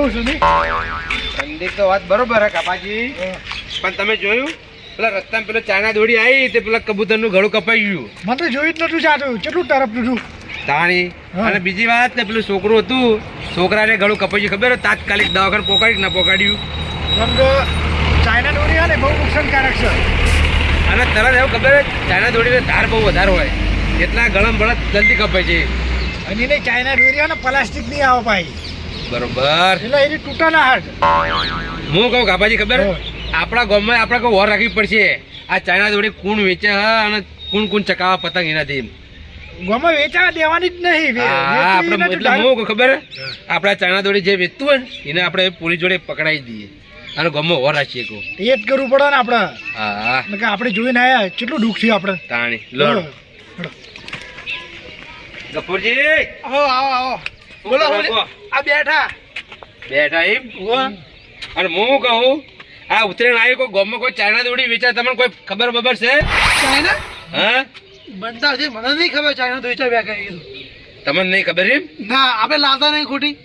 બહુ છે ને ઠંડી તો વાત બરોબર હે કાપાજી, પણ તમે જોયું પેલા રસ્તામાં પેલો ચાઇના દોડી આવી તે પેલા કબૂતરનું ગળું કપાઈ ગયું. મને તો જોઈ જ નતું જાતું, કેટલું તરફનું હતું. તાણી અને બીજી વાત ને પેલું છોકરું હતું, છોકરાને ગળું કપાઈ ગયું ખબર? તાત્કાલિક દવાખાને પોકાડી ના પોકાડ્યું. કેમ કે ચાઇના દોરી છે ને બહુ નુકસાનકારક છે. અને તરત એવું ખબર ચાઇના દોડીને ધાર બહુ વધારે હોય એટલા ગળમ બળદ જલ્દી કપાય છે. અને એને ચાઇના દોરી છે ને પ્લાસ્ટિક નહીં આવે ભાઈ, બરોબર. એટલે એની તૂટા ના હાથ. હું કહું કાપાજી ખબર, આપણા ગામમાં આપણે કોઈ વોર રાખવી પડશે. આ ચાઇના દોડી કોણ વેચે હ અને કોણ ચકાવા પતંગ એનાથી ગમે વેચાવા દેવાની જ નહીં. આપણે એટલે હું કહું ખબર, આપણા ચાઇના દોડી જે વેચતું હોય ને એને આપણે પોલીસ જોડે પકડાઈ દઈએ અને ગામમાં વોર રાખીએ. કહું એ જ કરવું પડે ને આપણે. હા, આપણે જોઈને આયા કેટલું દુઃખ થયું આપણે. તાણી લો ગફુરજી, આવો આવો આવો. બોલો આ બેઠા બેઠા એમ. અને હું કહું આ ઉતરેણ આવી કોઈ ગામમાં કોઈ ચાઇના દોડી વેચાય તમને કોઈ ખબર બબર છે? ચાઇના હા બનતા છે, મને નહીં ખબર ચાઇના દોરી ચા વ્યાખ્યા કીધું. તમને નહીં ખબર એમ? ના આપણે લાવતા નહીં ખોટી.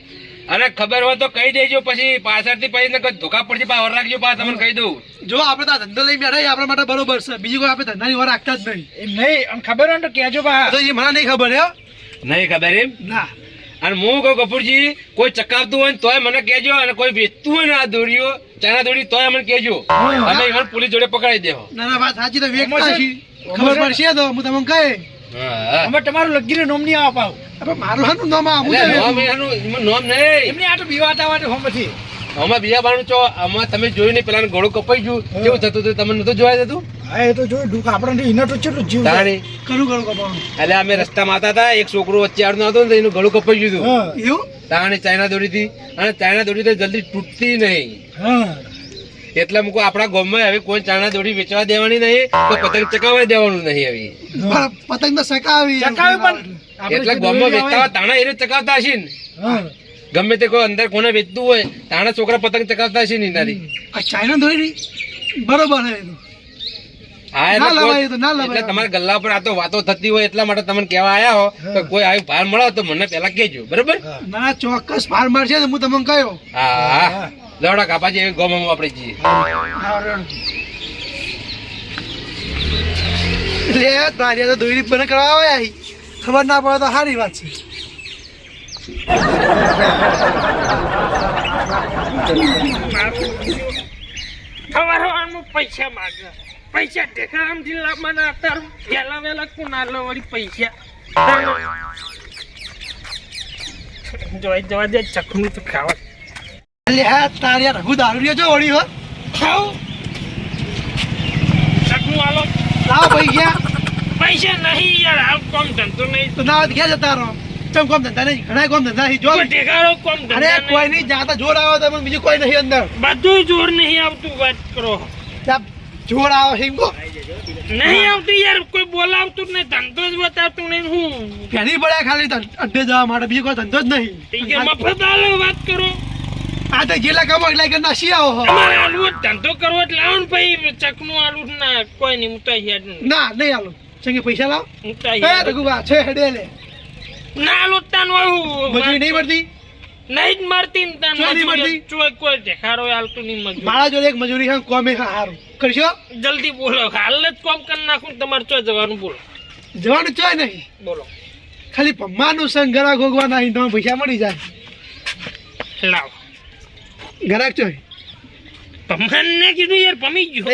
અને ખબર હોય તો કહી દેજો, પછી પાછળથી પછી ને કોઈ ધોકા પડશે પાવર રાખજો. પાછા તમને કહી દઉં. જો આપણે તો ધંધો લઈ બેઠા આપણા માટે બરોબર છે, બીજી કોઈ આપણે ધંધાની વાર રાખતા જ નહીં. એમ નહીં ખબર હોય ને તો કહેજો બા. તો એ મને નહીં ખબર હે. નહીં ખબર એમ? ના. અને હું કહું ગફુરજી, કોઈ ચકાવતું હોય ને તોય મને કહેજો, અને કોઈ વેચતું હોય ને આ દોરીઓ ચાઇના દોરી તોય મને કહેજો. અમે એમને પોલીસ જોડે પકડાઈ દેવો. ના ના વાત સાચી, તો વેચતા છીએ ખબર પડશે તો હું તમને કહે. અમે તમારું લગીને નોમ નહીં આપ આવ. મારું હાનું નામ આવું છે. નોમ નહીં એમને આ તો બીવાતા વાટે હોમથી. આમાં બીજાબાનું છો, આમાં તમે જોયું નહીં પેલા ગળું કપાઈ ગયું કેવું થતું હતું, તમને નતું જોવાય જતું? હા એ તો જોયું દુઃખ આપણે એના તો કેટલું જીવ તાણી કરું ગળું કપાવાનું. એટલે અમે રસ્તામાં આવતા હતા, એક છોકરો વચ્ચે આડનો હતો ને એનું ગળું કપાઈ ગયું હતું. એવું તાણી ચાઇના દોરીથી. અને ચાઇના દોરી તો જલ્દી તૂટતી નહીં. એટલે મૂકો આપણા ગામમાં હવે કોઈ ચાઇના દોરી વેચવા દેવાની નહીં, તો પતંગ ચકાવવા દેવાનું નહીં. હવે પતંગ તો ચકાવી પણ એટલે ગામમાં વેચતા તાણા એને ચકાવતા હશે ને. ગમે તે કોઈ અંદર કોને વેચતું હોય તાણા છોકરા પતંગ ચકાવતા હશે ને એનાથી. ચાઇના દોરી બરોબર છે. હા એટલે તમારા ગલ્લા પર આ તો વાતો થતી હોય એટલા માટે તમને કહેવા આયા હો તો કોઈ આવી ભાર મળે તો મને પેલા કહેજો, બરોબર? ના ચોક્કસ ભાર મળશે હું તમને કહ્યો. હા લવડા કાપાજી એવી ગોમાં આપણે જઈએ. લે તારી તો દોરી બંધ કરવા આવ્યા, ખબર ના પડે તો સારી વાત છે. પૈસા માંગે, પૈસા ટેકારામથી લાવવાના હતા. વેલા વેલા કોના લો વળી પૈસા જોઈ જવા દે. ચકનું તો ખાવા તારી રઘુ દારૂ છો વળી હો ખાવ. ચકનું આલો લાવ પૈસા. પૈસા નહીં યાર, હાલ કોમ ધંધો નહીં તો ના ક્યાં જતા રહો? ચમ કોમ ધંધા નહીં, ઘણા કોમ ધંધા નહીં. જો ટેકારો કોમ અરે કોઈ નહીં જાતા જોર આવે તો બીજું કોઈ નહીં અંદર. બધું જોર નહીં આવતું. વાત કરો જોર આવે હિંગો નહીં આવતું યાર, કોઈ બોલાવતું નહીં, ધંધો જ બતાવતું નહીં. હું ફેરી પડ્યા ખાલી અડધે જવા માટે, બીજો કોઈ ધંધો જ નહીં. મફત આલો. વાત કરો આ તો જેટલા કમો એટલા કે નાસી આવો. તમારે આલુ ધંધો કરવો એટલે આવો ને ભાઈ. ચકનું આલુ ના કોઈ નહીં. મુતા હેડ ના નહીં આલો. ચંગે પૈસા લાવ. મુતા હે રઘુબા છે હેડે લે. ના આલુ તાન વાહુ મજૂરી નહીં મળતી. નહીં જ મળતી ને તાન નહીં મળતી. કોઈ દેખાડો આલતું નહીં મજૂરી. મારા જોડે એક મજૂરી છે, કોમે હારું કરશો. જલ્દી બોલો, હાલ જ કોમ કરી નાખું. તમારે ચો જવાનું બોલો. જવાનું ચોય નહીં બોલો. ખાલી પમ્માનું સંગ ગરા ગોગવા નહીં તો પૈસા મળી જાય. લાવ ગરાક ચોય પમ્માને કીધું યાર, પમી ગયું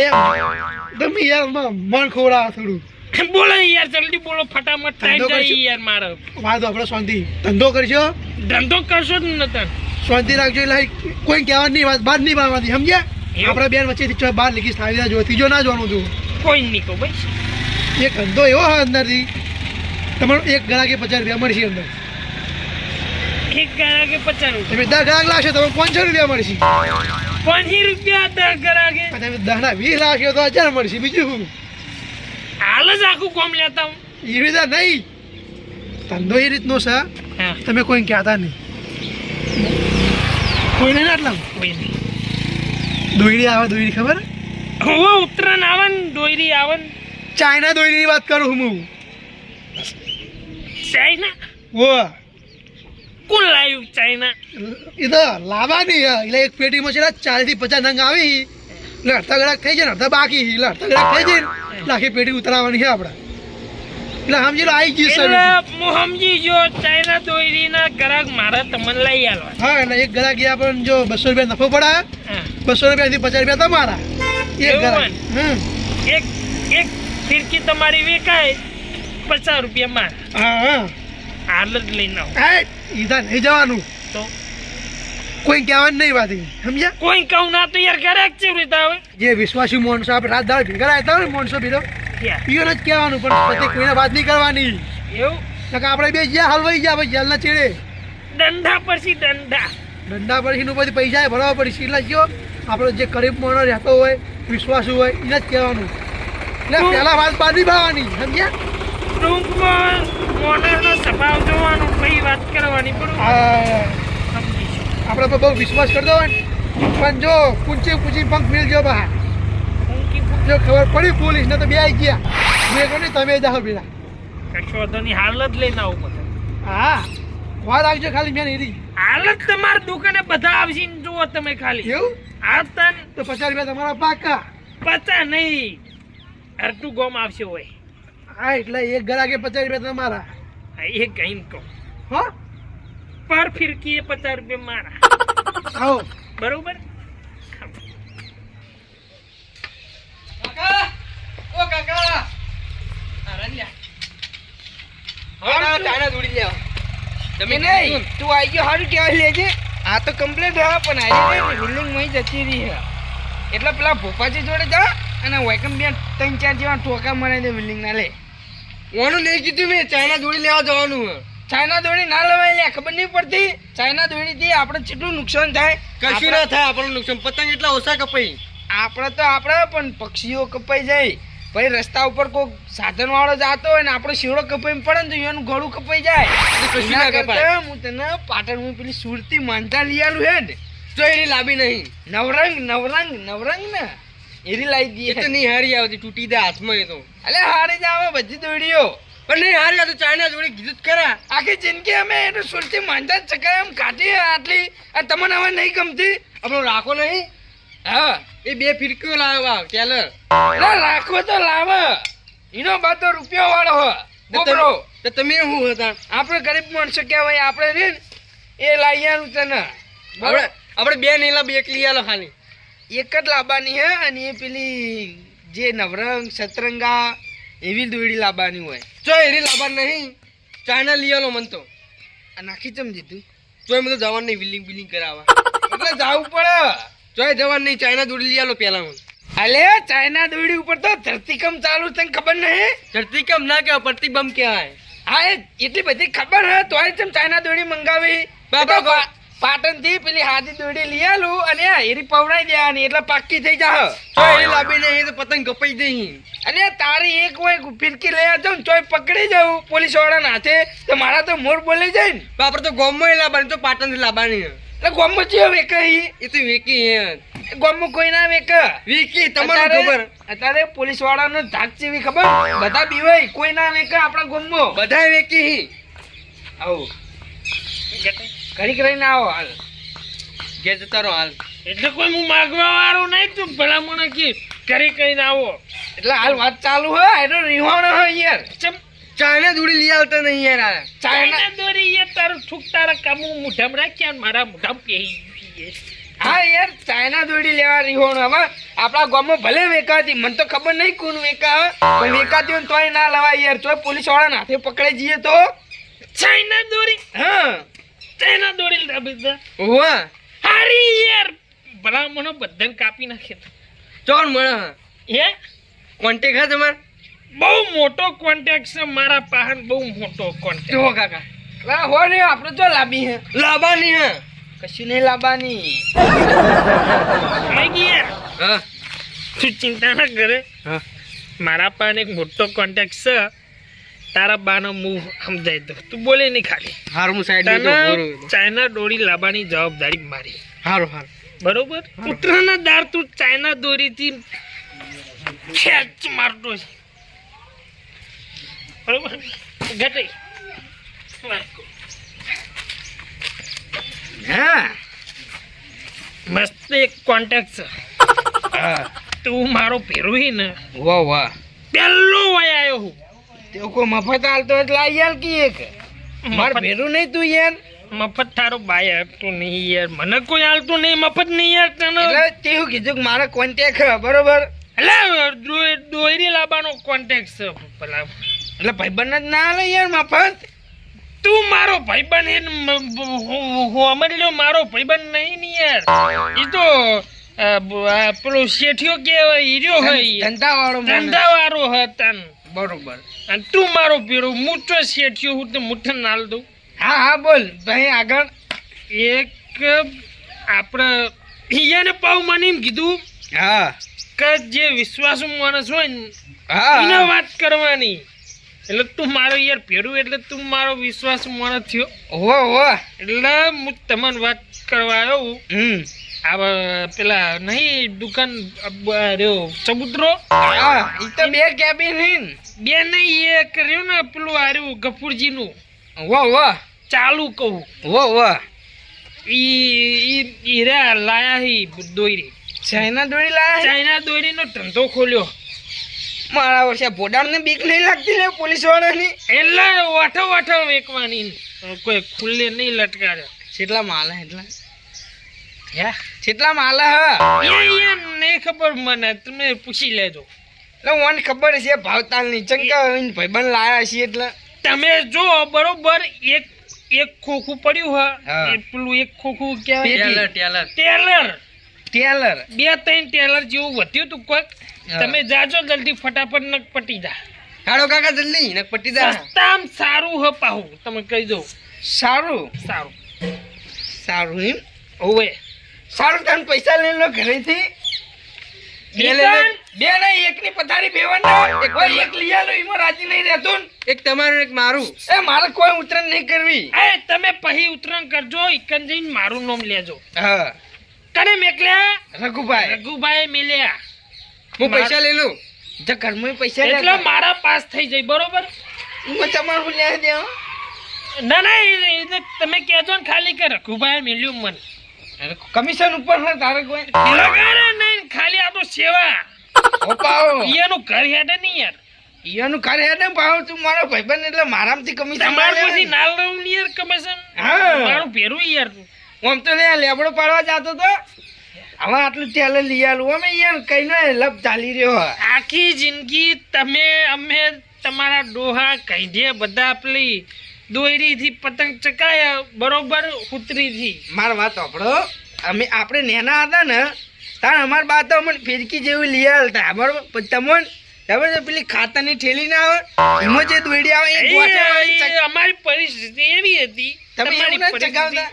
તમે યાર મન ખોરા થોડું. બોલો યાર, જલ્દી બોલો. ફટાફટ ટાઈમ જાય યાર મારો. વાંધો આપણે શાંતિ ધંધો કરશો. ધંધો કરશો જ નતા. શાંતિ રાખજો. એટલે કોઈ કહેવાની વાત બહાર નહીં પાડવાની, સમજ્યા? આપણા બેન વચ્ચેથી બહાર લીકીશ થાવી જો ત્રીજો ના જોવાનું તું. કોઈ નહીં કહો ભાઈ. એક ધંધો એવો હોય અંદરથી તમારો એક ગ્રાહકે 50 રૂપિયા મળશે અંદર. એક ગ્રાહકે 50 રૂપિયા. તમે 10 ગ્રાહક લાવશો તમે 500 રૂપિયા મળશે. 500 રૂપિયા 10 ગ્રાહકે. તમે 10 ના 20 લાવશો તો 1000 મળશે. બીજું હાલ જ આખું કોમ લેતા હું. એ રીતે નહીં, ધંધો એ રીતનો છે. તમે કોઈ કહેતા નહીં, કોઈ નહીં આટલા. કોઈ નહીં. દોયડી આવે, દોયડી ખબર? હવે ઉત્તરાયણ આવે ને દોયડી આવે ને. ચાઇના દોયડીની વાત કરું હું. ચાઇના ઓ કોણ લાવ્યું ચાઇના એ તો લાવવાની હે. એટલે એક પેટીમાં છે 40 થી 50 નંગ આવી એટલે અડધા કલાક થઈ જાય ને અડધા બાકી એટલે અડધા કલાક થઈ જાય ને એટલે આખી પેટી ઉતરાવવાની છે આપણે. એટલે સમજી લો આવી ગઈ એટલે સર. હું સમજી જો ચાઇના દોરીના ગ્રાહક મારા તમને લઈ આલવા. હા એટલે એક ગ્રાહક ગયા પણ જો 200 રૂપિયા નફો પડે હા. 200 રૂપિયા થી 50 રૂપિયા તમારા એક એવું ગ્રાહક. એક એક ફિરકી તમારી વેચાય 50 રૂપિયા માર હા હા હાલ જ લઈને આવો. હા ઈધા નહીં જવાનું તો કોઈ કહેવાનું નહીં વાત સમજ્યા. કોઈ કહું ના તો યાર ગ્રાહક કેવી રીતે આવે જે વિશ્વાસી માણસો આપણે રાત દાળ ભેગા રહેતા હોય ને માણસો બીજો યાર પીઓને જ કહેવાનું પણ પછી કોઈને વાત નહીં કરવાની. એવું નકર આપણે બે જ્યાં હલવાઈ ગયા ભાઈ જેલના ચેડે દંડા પરથી દંડા ધંધા પરથી પછી પૈસા ભરવા પડશે. એટલે જો આપણો જે ગરીબ માણસ રહેતો હોય વિશ્વાસુ હોય એને જ કહેવાનું. એટલે પહેલા વાત બાંધી ભાવવાની સમજ્યા. ટૂંકમાં મોનરનો સ્વભાવ જોવાનો પછી વાત કરવાની બરોબર આ સમજીશું. આપણે પર બહુ વિશ્વાસ કરતો હોય ને પણ જો પૂંચી પૂંચી પંખ મિલજો બહાર ઊંકી ફૂંકી જો ખબર પડી પોલીસ ને તો બે આવી ગયા મેં કહ્યું નહીં તમે જાઓ પેલા. કશો વાંધો નહીં હાલ જ લઈને આવું બધા. હા વાર આવજો ખાલી મેં નહીં હાલ જ તમારી દુકાને બધા આવશે ને જુઓ તમે ખાલી એવું આવતા ને તો 50 રૂપિયા તમારા પાકા. 50 નહીં અડધું ગોમ આવશે હોય. હા એટલે એક ગ્રાહકે 50 રૂપિયા તમારા. હા, એ કહીને કહું હો પર ફિરકી એ 50 રૂપિયા મારા આવો બરોબર. કાકા ઓ કાકા હા ચાઇના દોડી લે તમે નહીં તું આવી ગયો સારું કહેવાય લેજે. આ તો કમ્પ્લીટ હા પણ આવી બિલ્ડિંગ માં જતી રહી હે એટલે પેલા ભોપાજી જોડે જા અને વેકમ બે 3-4 જેવા ટોકા મરાઈ દે બિલ્ડિંગ ના લે. ઓનું નહીં કીધું મેં ચાઇના દોડી લેવા જવાનું હે. ચાઇના દોડી ના લેવાય લે ખબર નહીં પડતી. ચાઇના દોડી થી આપણે કેટલું નુકસાન થાય. કશું ના થાય આપણને નુકસાન. પતંગ એટલા ઓછા કપાઈ. આપણે પણ પક્ષીઓ કપાઈ જાય ભાઈ રસ્તા ઉપર કોઈ સાધન વાળો જાતો હોય ને આપણો શીવડો કપાઈ પડે ને તો એનું ગળું કપાઈ જાય. કશું ના એના કપાય. કરતા હું તને પાટણમાં પેલી સુરતી માનતા લઈ આલું હે ને તો એની લાભી નહીં. નવરંગ ને એરી લાવી એ તો દઈએ. નહીં હારી આવતી તૂટી દે હાથમાં એ તો. અલે હારી જ આવે બધી દોડીઓ પણ નહીં હારી આવતું ચાઇના દોડી કીધું જ ખરા. આખી જિંદગી અમે એનું સુરતી માનતા જ ચકાય એમ કાઢી આટલી અને તમને હવે નહીં ગમતી. આપણો રાખો નહીં હા એ 2 ફિરકીઓ લાવવા ટેલર. ના રાખવો તો લાવે એનો બાતો રૂપિયો વાળો હો બોબરો. તો તમે શું હતા આપણે ગરીબ માણસો કહેવાય આપણે રે ને એ લાવી આલું તને આપણે આપણે 2 નહીં લાવ 1 લઈ આલો ખાલી. એક જ લાવવાની હે અને એ પેલી જે નવરંગ સતરંગા એવી દોડી લાવવાની હોય. જો એની લાવવા નહીં ચાઇના લઈ આલો મન તો. આ નાખી ચમ દીધું જો એમ તો જવાનું નહીં બિલિંગ બિલિંગ કરાવવા. એટલે જાવું પડે. જો જવાનું નહીં ચાઇના દોડી લઈ આલો પહેલા હું. અલે ચાઇના દોડી ઉપર તો ધરતીકંપ ચાલુ તને ખબર નહીં. ધરતી કેમ ના કહેવાય પ્રતિબંધ કહેવાય. હા એ એટલી બધી ખબર હે તોય ચમ ચાઇના દોડી મંગાવી. બાબા, પાટણ થી પેલી હાથી દોડી લઈ આલું અને આ એરી પવડાઈ દેવાની એટલે પાકી થઈ જા. જો એની લાવી નહીં તો પતંગ કપાઈ દઈ. અને તારી એક હોય ફિરકી લઈ આવજો ને તોય પકડી જાઉં પોલીસ વાળાના હાથે તો મારા તો મોર બોલી જાય ને. આપણે તો ગોમમાં લાવવાની તો પાટણથી લાવવાની. એટલે ગોમમાં ચિયો વેકે ઈ? એ તો વેકી હે. ગોમમાં કોઈ ના વેકે. વેકી તમને ખબર. અત્યારે પોલીસ વાળાનો ધાક જેવી ખબર બધા બીવાય કોઈ ના વેકે આપણા ગોમમાં. બધા વેકી હી. આવો ઘડીક રહીને આવો હાલ. ઘેર જતા રહો હાલ. એટલે કોઈ હું માગવા વાળો નહીં તું ભલા મને કે ઘરે કહીને આવો. એટલે હાલ વાત ચાલુ હે એનો રીવાણો હે યાર. ચમ ચાઇના દોડી લઈ આવતા નહીં યાર. ચાઇના દોરી યાર તારું થૂક તારા કામું મુઠામ રાખ્યા ને મારા મુઠામ પહેરી. હા યાર ચાઇના દોડી લેવા રીવાણો હવે આપણા ગામમાં ભલે વેકાતી મને તો ખબર નહીં કોણ વેકા પણ વેકાતી હોય તોય ના લવાય યાર તોય પોલીસ વાળા હાથે પકડાઈ જઈએ તો. ચાઇના દોરી હા ચાઇના દોરી લાવી દે. ઓવા હારી યાર ભલા મને બધાને કાપી નાખે. ચોણ મળે હે કોન્ટેક્ટ હે તમાર? બહુ મોટો કોન્ટેક્ટ છે મારા પાસે બહુ મોટો કોન્ટેક્ટ. જો કાકા લા હો ને આપણે તો લાવી હે લાવવાની હે. કશું નહીં લાવવાની. આઈ યાર હા તું ચિંતા ના કરે. હા મારા પાસે એક મોટો કોન્ટેક્ટ છે તારા બાનો મું સમજાઈ દો તું બોલે નહીં ખાલી. હારું હું સાઈડ માં તને ચાઇના દોરી લાવવાની જવાબદારી મારી. હારું હારું બરોબર ઉત્તરાના દાર તું ચાઇના દોરીથી ખેંચ મારતો છે બરોબર ઘટે હા મસ્ત એક કોન્ટેક્ટ છે. હા તું મારો ભેરુઈ ને વાહ વાહ પહેલો વય આવ્યો હું. તે કોઈ મફત હાલતો એટલે આ યાર કી એક માર મફત- ભેરું નહીં તું યાર મફત તારો બાય હાલતું નહીં યાર, મને કોઈ હાલતું નહીં મફત નહીં યાર તને. એટલે તેવું કીધું કે મારે કોન્ટેક્ટ બરોબર એટલે દોરી લાવવાનો કોન્ટેક્ટ છે પેલા. એટલે ભાઈબંધ જ ના હાલે યાર મફત. તું મારો ભાઈબંધ સમજ્યો, મારો ભાઈબંધ નહીં ને યાર. એ તો પેલો શેઠિયો કેવાય હીરો હોય, ધંધા વાળો ધંધા વાળો હતા. બરોબર. અને તું મારો પીરો મૂઠો શેઠિયો હું તો મૂઠે નાલ દઉં. હા હા બોલ ભાઈ આગળ. એક આપણે એને પાઉ મને એમ કીધું હા કે જે વિશ્વાસુ માણસ હોય ને હા એને વાત કરવાની. એટલે તું મારો યાર ભેરું એટલે તું મારો વિશ્વાસ માણસ થયો. વાહ વાહ. એટલે હું તમને વાત કરવા આવ્યો. આ પેલા નહીં દુકાન રહ્યો ચબુતરો, હા ઈ તો બે કેબિન હિન. બે નહીં એ કર્યું ને પેલું આર્યું ગફુરજી નું વાહ વાહ ચાલુ કહું. વાહ વાહ. ઈ રે લાયા હી દોરી, ચાઇના દોરી લાયા. ચાઇના દોરી નો ધંધો ખોલ્યો. મારા વર્ષે પોડાણ ને બીક નહીં લાગતી લે પોલીસ વાળાની. એટલે વાઠો વાઠો વેકવાની, કોઈ ખુલ્લે નહીં લટકારે. કેટલા માલા એટલા હે કેટલા માલા હા એ નહીં ખબર મને, તમે પૂછી લેજો. એટલે મને ખબર છે ભાવતાલ ની ચંકા ભાઈબંધ લાયા છે એટલે. તમે જો બરોબર એક એક ખોખું પડ્યું હા. હા, પેલું એક ખોખું કહેવાય ટેલર. ટેલર. ટેલર બે ત્રણ ટેલર જેવું વધ્યું તું કોઈક. હા. તમે જાજો જલ્દી ફટાફટ નક પટી જા. હાડો કાકા જલ્દી ને પટ્ટી દા. સસ્તામાં સારું હ પાહું તમે કહી દઉં. સારું સારું સારું એમ. હોવે. સારું તમે પૈસા લઈ લો ઘરેથી. બે લઈ લો. નિશાન? બે નહીં એક ની પથારી બેવાના. એક ભાઈ એક લઈ આલો એમાં રાજી નહીં રહેતો ને. એક તમારું એક મારું. એ મારે કોઈ ઉતરણ નહીં કરવી. એ તમે પછી ઉતરણ કરજો, ઇકન જઈને મારું નામ લેજો. હા કને મેકલ્યા? રઘુભાઈ રઘુભાઈ મેલ્યા. હું પૈસા લઈ લઉં. જો ઘરમાં પૈસા એટલે મારા પાસ થઈ જાય બરોબર. હું તમારું લે દે. ના ના એને તમે કહેજો ને ખાલી કે રઘુભાઈ મેલ્યું મને. કમિશન ઉપર ને તારે કોઈ લગાડે નહીં, ખાલી આ તો સેવા. ઓપાઓ એનું ઘર હેડે નહીં યાર. ઈયાનું ઘર હે ને પાવ તું મારો ભાઈબંધ એટલે મારામાંથી કમિશન તમાર ના પછી લે. નાલ રહું ને યાર કમિશન. હા. મારું ભેરું યાર તું. આમ તો લે લેબડો પાડવા જાતો તો હવે આટલું તેલ લઈ આલું અમે યાર કઈ નો લપ ચાલી રહ્યો. આખી જિંદગી તમે અમે તમારા ડોહા કઈઢે બધા પેલી દોયરીથી પતંગ ચકાયા બરોબર ઉતરીથી. માર વાત સાંભળો અમે આપણે નેના હતા ને તાર અમાર બા તો અમને ફિરકી જેવી લઈ આલતા બરોબર. પછી તમને ખબર છે પેલી ખાતાની થેલી ના આવે એમાં જે દોયડી આવે એ ગોઠવવાની ચક- અમારી પરિસ્થિતિ એવી હતી. તમે એવું તમારી ના પરિસ્થિતિ ચગાવતા?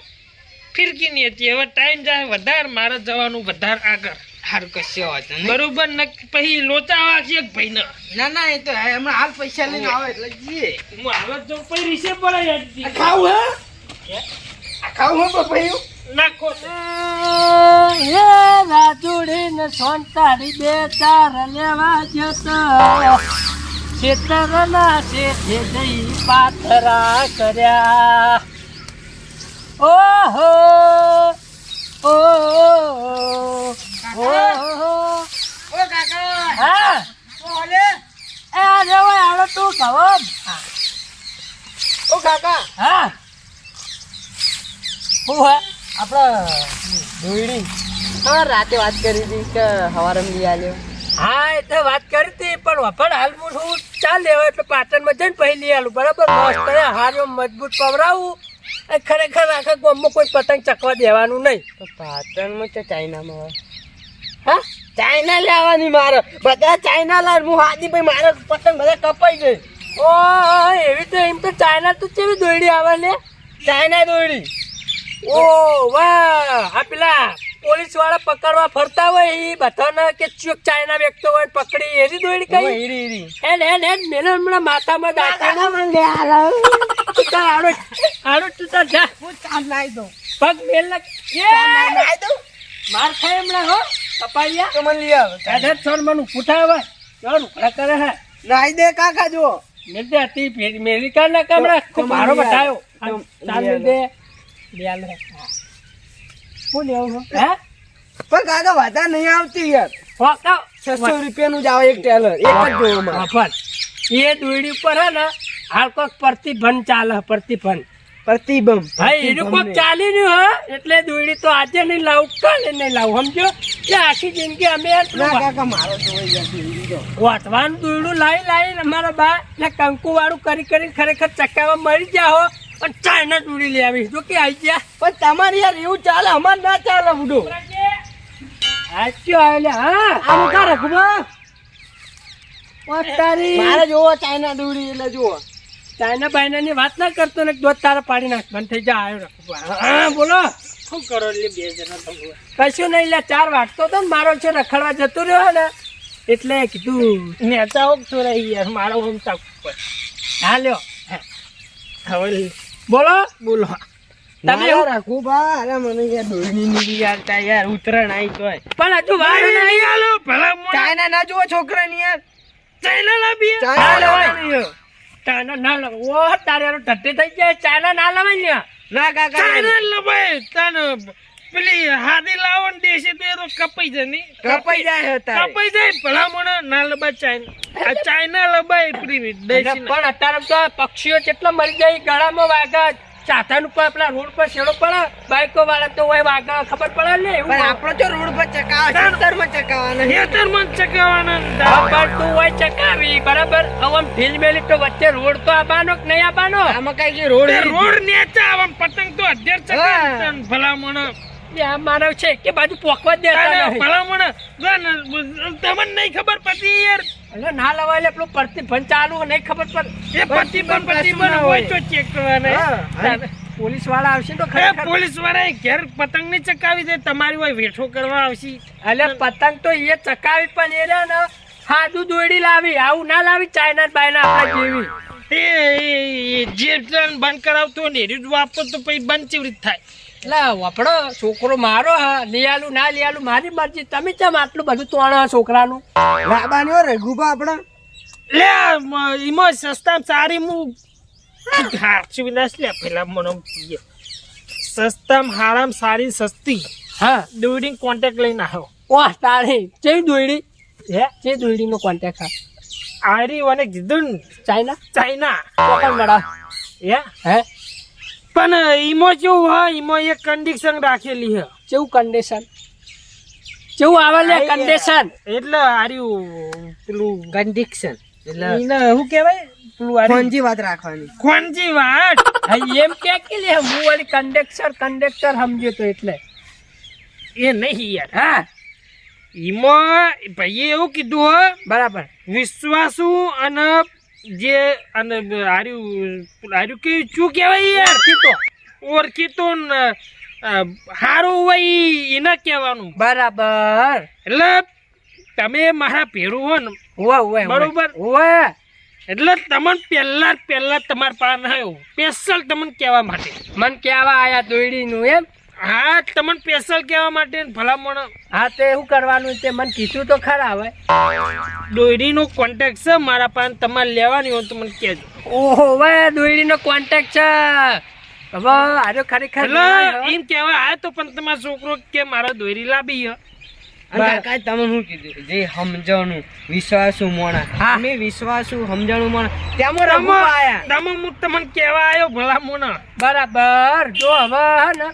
ફિરકીની હતી. હવે ટાઈમ જાય વધારે મારે જવાનું વધારે આગળ હારું કશો વાત નહીં. બરોબર ને પછી લોચા વાગશે ભાઈ ને. ના ના એ તો હમણાં હાલ પૈસા લઈને આવે એટલે જઈએ. હું હાલત જો પછી રીસે પડે યાર. આ ખાવું હે આ ખાવું હે પપૈયું. નાખો એ રાજુડી ને સોનતારી બે ચાર લેવા જતો ખેતરના શેઠે જઈ પાથરા કર્યા. ઓહો ઓહો ઓહો. ઓ કાકા હા ઓલે એ આજે હોય આલો તું કહો. ઓ કાકા હા હું હે આપણે દોયડી હા રાતે વાત કરી હતી કે સવારે લઈ આવ્યો. હા એ તો વાત કરી હતી પણ વફળ હાલ હું ચાલ લેવો એટલે પાટણમાં જઈને પછી લઈ આલું બરાબર. મસ્ત હારો મજબૂત પવરાવું અને ખરેખર આખા ગામમાં કોઈ પતંગ ચકવા દેવાનું નહીં. તો પાટણમાં તો ચાઇનામાં હોય. હા ચાઇના લેવાની મારે બધા ચાઇના લાવ હું હાથી ભાઈ મારે પતંગ બધા કપાઈ ગઈ. ઓ એવી તો એમ તો ચાઇના તો કેવી દોયડી આવે ને ચાઇના દોયડી. ઓ વાહ આ પેલા પોલીસ વાળા પકડવા ફરતા હોય એ બધાને કે ચોક ચાઇના વ્યક્તો હોય પકડી એની દોયડી કઈ હીરી હીરી હેડ હેડ હેડ મેલે હમણાં માથામાં દાંતેડા માં લે હાલો હાલો તું તાર જા હું ચાલ નાઈ દઉં. પગ મેલ ના નાઈ દઉં માર ખાય હમણાં હો કપાયા તો મને લઈ આવે. દાદા છોડ મને ફૂટાવા ચાલ ઉખડા કરે હે નાઈ દે કાકા જો. મેલતે હતી મેરિકા ના કમરા ખૂબ ભારો બતાયો ચાલ દે લે લે શું લેવું છે? હે પણ કાકા વધારે નહીં આવતી યાર. હોકા 600 રૂપિયાનું જ આવે એક ટેલર, એક જ જોવામાં. મફત એ દોયડી ઉપર હે ને હાલ કોક પ્રતિબંધ ચાલે પ્રતિબંધ પ્રતિબંધ. હા એનું કોક ચાલી રહ્યું હે એટલે દોયડી તો આજે નહીં લાવું કાલે નહીં લાવું સમજો કે આખી જિંદગી અમે ના કાકા મારો જોઈ જશે. વાટવાનું દોયડું લાવી અમારા બા ને કંકુ વાળું કરી ખરેખર ચક્કાવા મરી જાઓ પણ ચાઇના દોડી લઈ આવી જો કે આવી ગયા પણ તમારે યાર એવું ચાલે, અમારે ના ચાલે બુડો. હાચ્યો આવેલે હા આમ કા રખબા તારી મારે જોવો ચાઇના દોડી એટલે જોવો. ચાઇના બાયના ની વાત ના કરતો ને દોત તારા પાડી નાખ બંધ થઈ જા આવ્યો રખો હા બોલો શું કરો એટલે બે જણા તમે? કશું નહીં લે 4 વાગતો તો ને મારો છે રખડવા જતો રહ્યો ને એટલે કીધું નેતા હોક તો રહી યાર, મારો હોમ તાક ઉપર. હા લ્યો હવે બોલો બોલો. તમે ના રાખું બા, અરે મને યાર દોડી ની યાર તા યાર ઉતરણ આવી તોય. પણ હજુ વાર નહીં આલો ભલા મોણા. ચાઇના ના જોવો છોકરાની યાર. ચાઇના લાવી ચાઇના ના લેવાય. લેવાની. ચાઇના ના લવ ઓ તારે ટટ્ટી થઈ જાય ચાઇના ના લવાય ને ના કાકા ચાઇના લવાય તને પેલી હાદી લાવો ને દેશી તે તો કપાઈ જાય ની કપાઈ જાય હતા. કપાઈ જાય ભલા મોણા. ના લબાય ચાઇના, આ ચાઇના લબાય પેલી દેશી ના. પણ અત્યારે તો પક્ષીઓ કેટલા મરી જાય ગળામાં વાગા ચાથાન ઉપર આપણા રોડ પર શેડો પડે બાઈકો વાળા તો હોય વાગા ખબર પડે ને એવું પણ આપણો તો રોડ પર ચકાવા, ખેતરમાં ચકાવાના. ખેતર માં ચકાવાના. પણ તું હોય ચકાવી બરાબર હવે આમ ઢીલ મેલી તો વચ્ચે રોડ તો આબાનો કે નહીં આબાનો આમાં કઈ કે રોડ તે રોડ નેચા આમ પતંગ તો 11 ચકા ભલા મોણા. આ માનવ છે કે બાજુ પોકવા જ દેતા નહીં ભલા મોણા તમને નહીં ખબર પડતી યાર. એટલે ના લવાય એટલે પેલું પ્રતિબંધ ચાલુ નહીં ખબર પડે એ પ્રતિબંધ હોય તો ચેક કરવાના. પોલીસ વાળા આવશે તો એ ખરેખર પોલીસ વાળા ઘેર પતંગ ને ચકાવી દે, તમારી હોય વેઠો કરવા આવશે. એટલે પતંગ તો એ ચકાવી પણ એ રહ્યા ને હાદું દોડી લાવી આવું ના લાવી ચાઇના બાયના આપણા જેવી એ જે ટ્રેન બંધ કરાવતો ને એ વાપરો તો પછી બંધ ચેવી રીતે થાય? એટલે વપડો છોકરો મારો હા લિયાલું ના લિયાલું મારી મરજી તમે કેમ આટલું બધું તોણ છોકરાનું લાબાની હો રઘુબા આપણા. લે એમાં સસ્તા સારી હું હાચું વિનાશ લે પેલા મને સસ્તામાં હારામ સારી સસ્તી હા દોડી કોન્ટેક્ટ લઈને આવ્યો. વાહ તારી ચેવી દોડી હે જે દોડીનો કોન્ટેક્ટ હા આરી મને કીધું ને ચાઇના ચાઇના કોકણ મળા હે પણ ઈમો કેવું હા ઈમો એક કન્ડિશન રાખેલી હે. કેવું કન્ડિશન કેવું આવે લે કન્ડિશન એટલે આર્યું પેલું કન્ડિક્શન એટલે એને શું કહેવાય પેલું આર્યું ફોનજી વાત રાખવાની. ખોનજી વાત. હા એમ કે લે હું વાળી કંડક્ટર સમજ્યો તો એટલે એ નહીં યાર. હા ઈમો ભાઈએ એવું કીધું હો બરાબર વિશ્વાસુ અને જે અને આર્યું કે શું કહેવાય યાર ઓળખીતો ને હારું હોય એને કહેવાનું. બરાબર એટલે તમે મારા ભેરું હો ને ઓય બરોબર ઓય એટલે તમને પહેલા તમારા પાસે આવ્યો સ્પેશિયલ તમને કહેવા માટે. મન કેવા આયા દોયડીનું એમ હા તમને સ્પેશિયલ કહેવા માટે ભલામણ હા તે શું કરવાનું તે મને કીધું તો ખરા હવે દોયડીનો કોન્ટેક્ટ છે મારા પાસે, તમારે લેવાની હોય તો મને કહેજો. ઓહો વે દોયડીનો કોન્ટેક્ટ છે હવે આજો ખરેખર એટલે એમ કહેવા આ તો પણ તમારો છોકરો કે મારા દોયડી લાવી હે. કાકા તમે શું કીધું જે સમજણું વિશ્વાસુ મોણા. હા. અમે વિશ્વાસુ સમજણું મોણા તેમાં રઘુબા આયા. તમે હું તમને કહેવા આવ્યો ભલામણ. બરાબર જો હવે હે ને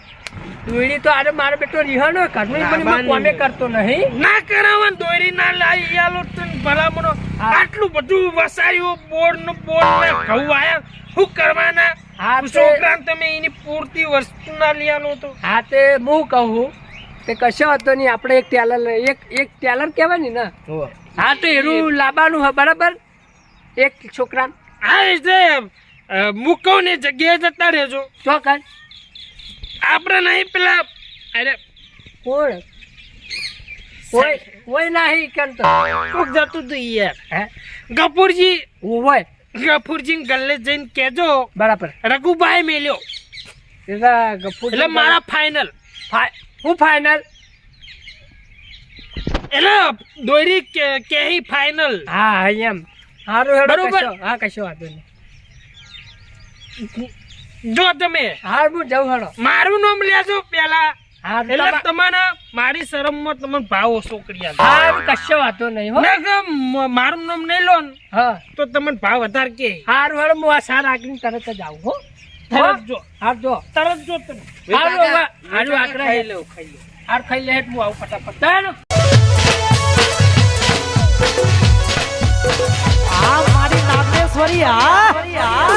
દોયડી તો આજે મારો બેટો રિહાનો ઘરનું કોમે કરતો નહીં ના કરાવવાનું દોયડી ના લાવી આલો તને ભલામણો. આટલું બધું વસાયું બોર્ડ નું બોર્ડ ને ઘઉં આયા શું કરવાના? હા તે છોકરાને તમે એની પૂરતી વસ્તુ ના લઈ આલો તો હા તે હું કહું તે કશો હતો નહીં આપણે એક ટેલર કહેવાય ને હા તો એનું લાવવાનું હે બરાબર એક છોકરા આ રીતે મૂકો ને જગ્યાએ જતા રહેજો. ચોકન આપણે નહીં પેલા અરે કોણ કોઈ નહીં કરતો કોક જતું હતું યાર. હે ગફુરજી હોય ગફુરજી ગલ્લે જઈને કહેજો બરાબર રઘુભાઈ મેલ્યો એટલે મારા ફાઇનલ. હું ફાઇનલ એટલે દોરી કે ફાઇનલ. હા એમ સારું હેડો બરોબર. હા કશો વાંધો નહીં જો તમે હા હું જઉં હેડો મારું નામ લેજો પેલા. હા એટલે તમને મારી શરમમાં તમને ભાવ ઓછો કરી આલો. હા કશો વાતો નહીં હો ના કે મારું નામ નહીં લો ને હા તો તમને ભાવ વધારે કે હારું હેડો હું આ સાર રાખીને તરત જ આવું હો તરત જો હાર જો તરત જો તમે હારું હવે હારું આકરા ખાઈ લો ખાઈ લો. હાર ખાઈ લે હેડ હું આવું ફટાફટ ચાલો આ મારી નાગેશ્વરી આ